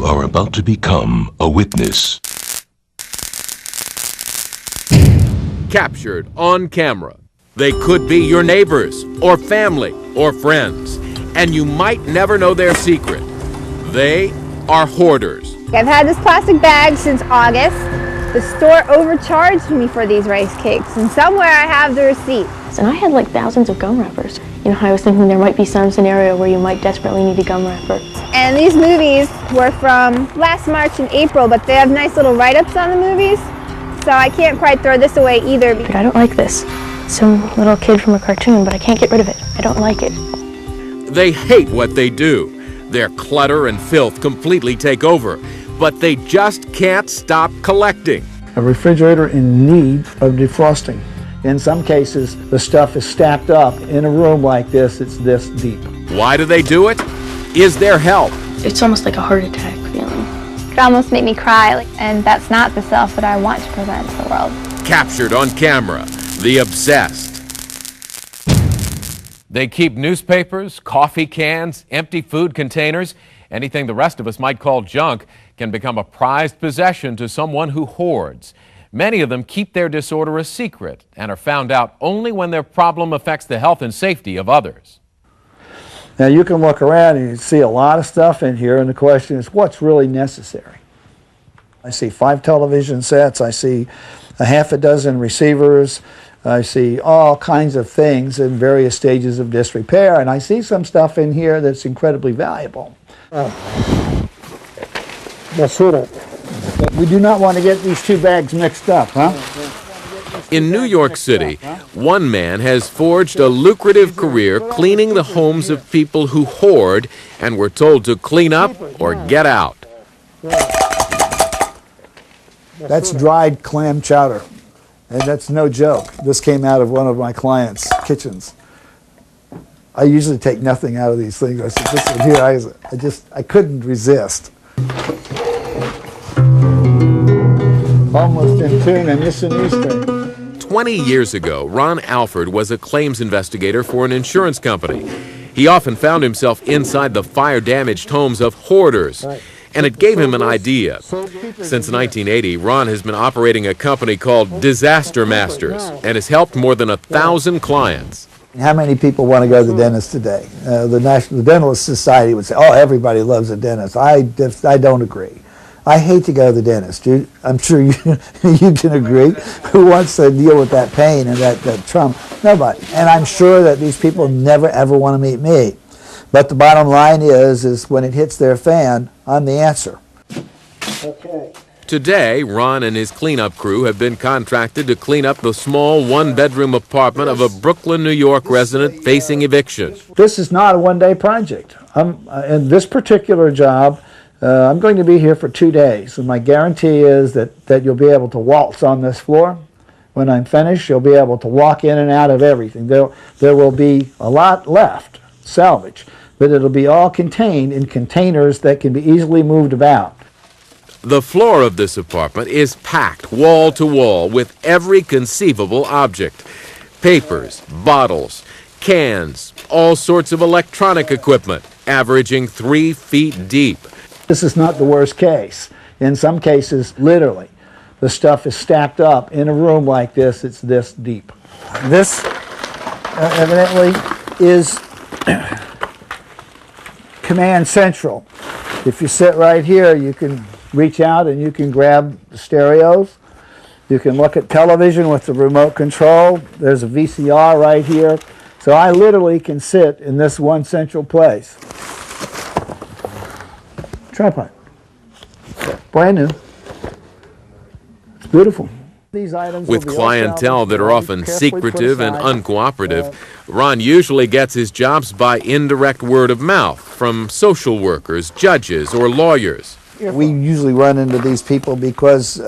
You are about to become a witness. Captured on camera. They could be your neighbors, or family, or friends, and you might never know their secret. They are hoarders. I've had this plastic bag since August. The store overcharged me for these rice cakes, and somewhere I have the receipt. And I had like thousands of gum wrappers. You know, I was thinking there might be some scenario where you might desperately need a gum wrapper. And these movies were from last March and April, but they have nice little write-ups on the movies, so I can't quite throw this away either. But I don't like this. Some little kid from a cartoon, but I can't get rid of it. I don't like it. They hate what they do. Their clutter and filth completely take over, but they just can't stop collecting. A refrigerator in need of defrosting. In some cases, the stuff is stacked up in a room like this. It's this deep. Why do they do it? Is there help? It's almost like a heart attack feeling. It almost made me cry, and that's not the self that I want to present to the world. Captured on camera, the obsessed. They keep newspapers, coffee cans, empty food containers. Anything the rest of us might call junk can become a prized possession to someone who hoards. Many of them keep their disorder a secret and are found out only when their problem affects the health and safety of others. Now you can look around and you see a lot of stuff in here, and the question is, what's really necessary? I see 5 television sets, I see a half a dozen receivers, I see all kinds of things in various stages of disrepair, and I see some stuff in here that's incredibly valuable. Let's hit it. We do not want to get these two bags mixed up, huh? In New York City, one man has forged a lucrative career cleaning the homes of people who hoard and were told to clean up or get out. That's dried clam chowder, and that's no joke. This came out of one of my clients' kitchens. I usually take nothing out of these things. I said, this one here, I couldn't resist. Almost in tune and missing Eastern. 20 years ago, Ron Alford was a claims investigator for an insurance company. He often found himself inside the fire-damaged homes of hoarders, and it gave him an idea. Since 1980, Ron has been operating a company called Disaster Masters and has helped more than 1,000 clients. How many people want to go to the dentist today? The National Dental Society would say, oh, everybody loves a dentist. I don't agree. I hate to go to the dentist. I'm sure you can agree. Who wants to deal with that pain and that trauma? Nobody. And I'm sure that these people never, ever want to meet me. But the bottom line is when it hits their fan, I'm the answer. Okay. Today, Ron and his cleanup crew have been contracted to clean up the small one-bedroom apartment of a Brooklyn, New York resident facing eviction. This is not a one-day project. In this particular job, I'm going to be here for 2 days, and my guarantee is that you'll be able to waltz on this floor. When I'm finished, you'll be able to walk in and out of everything. There will be a lot left, salvage, but it'll be all contained in containers that can be easily moved about. The floor of this apartment is packed wall to wall with every conceivable object. Papers, bottles, cans, all sorts of electronic equipment, averaging 3 feet deep. This is not the worst case. In some cases, literally, the stuff is stacked up in a room like this. It's this deep. This evidently is Command Central. If you sit right here, you can reach out and you can grab the stereos. You can look at television with the remote control. There's a VCR right here. So I literally can sit in this one central place. Tripod. Brand new. It's beautiful. These items with clientele that are often secretive and uncooperative, Ron usually gets his jobs by indirect word of mouth from social workers, judges, or lawyers. We usually run into these people because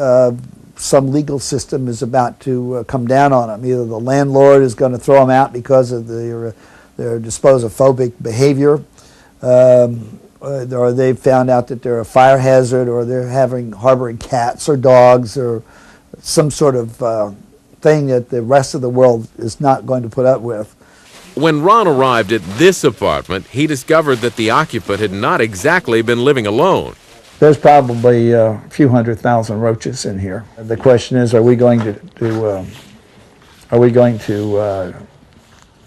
some legal system is about to come down on them. Either the landlord is going to throw them out because of their disposophobic behavior, or they've found out that they're a fire hazard, or they're harboring cats or dogs or some sort of thing that the rest of the world is not going to put up with. When Ron arrived at this apartment, he discovered that the occupant had not exactly been living alone. There's probably a few 100,000 roaches in here. The question is, are we going to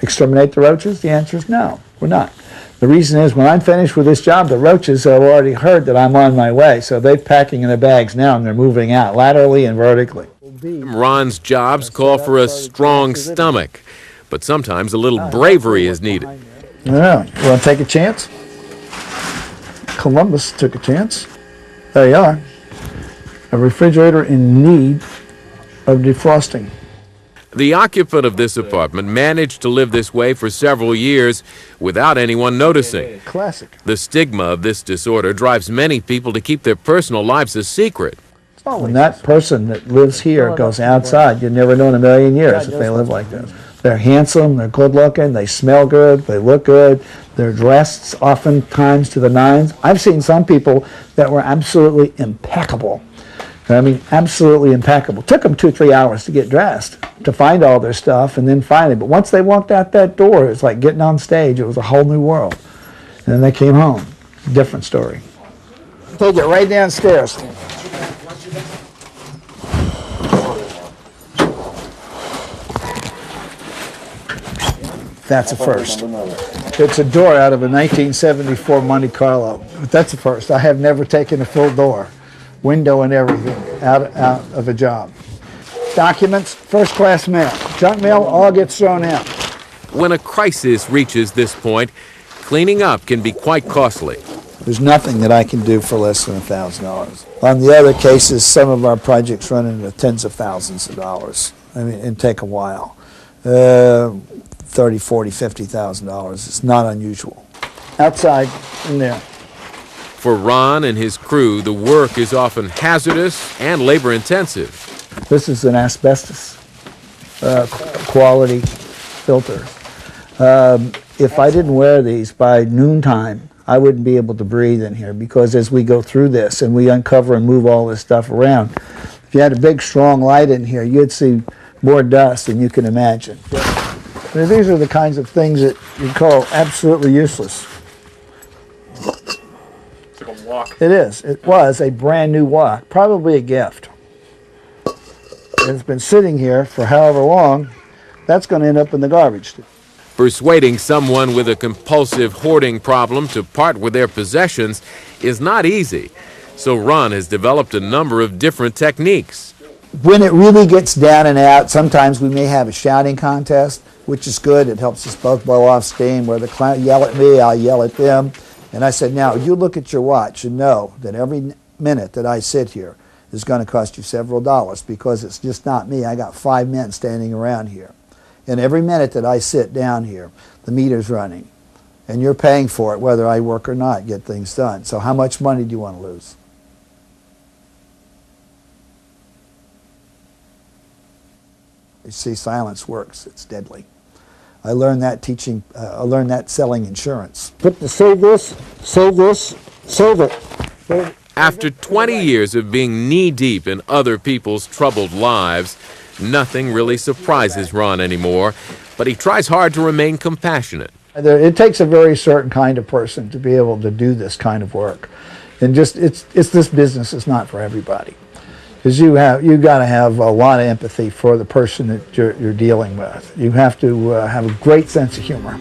exterminate the roaches? The answer is no, we're not. The reason is, when I'm finished with this job, the roaches have already heard that I'm on my way, so they're packing in their bags now and they're moving out laterally and vertically. Ron's jobs call for a strong stomach, but sometimes a little bravery is needed. Yeah, you want to take a chance? Columbus took a chance. There you are. A refrigerator in need of defrosting. The occupant of this apartment managed to live this way for several years without anyone noticing. Classic. The stigma of this disorder drives many people to keep their personal lives a secret. When that person that lives here goes outside, you'd never know in a million years if they live like this. They're handsome, they're good looking, they smell good, they look good, they're dressed oftentimes to the nines. I've seen some people that were absolutely impeccable. I mean, absolutely impeccable. Took them 2-3 hours to get dressed, to find all their stuff, and then finally, but once they walked out that door, it's like getting on stage. It was a whole new world. And then they came home. Different story. Take it right downstairs. That's a first. It's a door out of a 1974 Monte Carlo. But that's a first. I have never taken a full door, window and everything, out of a job. Documents, first-class mail. Junk mail all gets thrown out. When a crisis reaches this point, cleaning up can be quite costly. There's nothing that I can do for less than $1,000. On the other cases, some of our projects run into tens of thousands of dollars. I mean, and take a while. $30,000, $40,000, $50,000. It's not unusual. Outside, in there. For Ron and his crew, the work is often hazardous and labor-intensive. This is an asbestos quality filter. If I didn't wear these by noontime, I wouldn't be able to breathe in here, because as we go through this and we uncover and move all this stuff around, if you had a big strong light in here, you'd see more dust than you can imagine. Now, these are the kinds of things that you call absolutely useless. It's like a walk. It is. It was a brand new wok, probably a gift. It's been sitting here for however long. That's going to end up in the garbage. Persuading someone with a compulsive hoarding problem to part with their possessions is not easy, so Ron has developed a number of different techniques. When it really gets down and out, sometimes we may have a shouting contest, which is good. It helps us both blow off steam. Where the client yell at me, I'll yell at them. And I said, now, you look at your watch and know that every minute that I sit here is going to cost you several dollars, because it's just not me. I got 5 men standing around here. And every minute that I sit down here, the meter's running. And you're paying for it, whether I work or not, get things done. So how much money do you want to lose? You see, silence works. It's deadly. I learned that teaching. I learned that selling insurance. Save this, save this, save it. After 20 years of being knee-deep in other people's troubled lives, nothing really surprises Ron anymore, but he tries hard to remain compassionate. It takes a very certain kind of person to be able to do this kind of work. And just, it's this business is not for everybody. Because you've got to have a lot of empathy for the person that you're dealing with. You have to have a great sense of humor.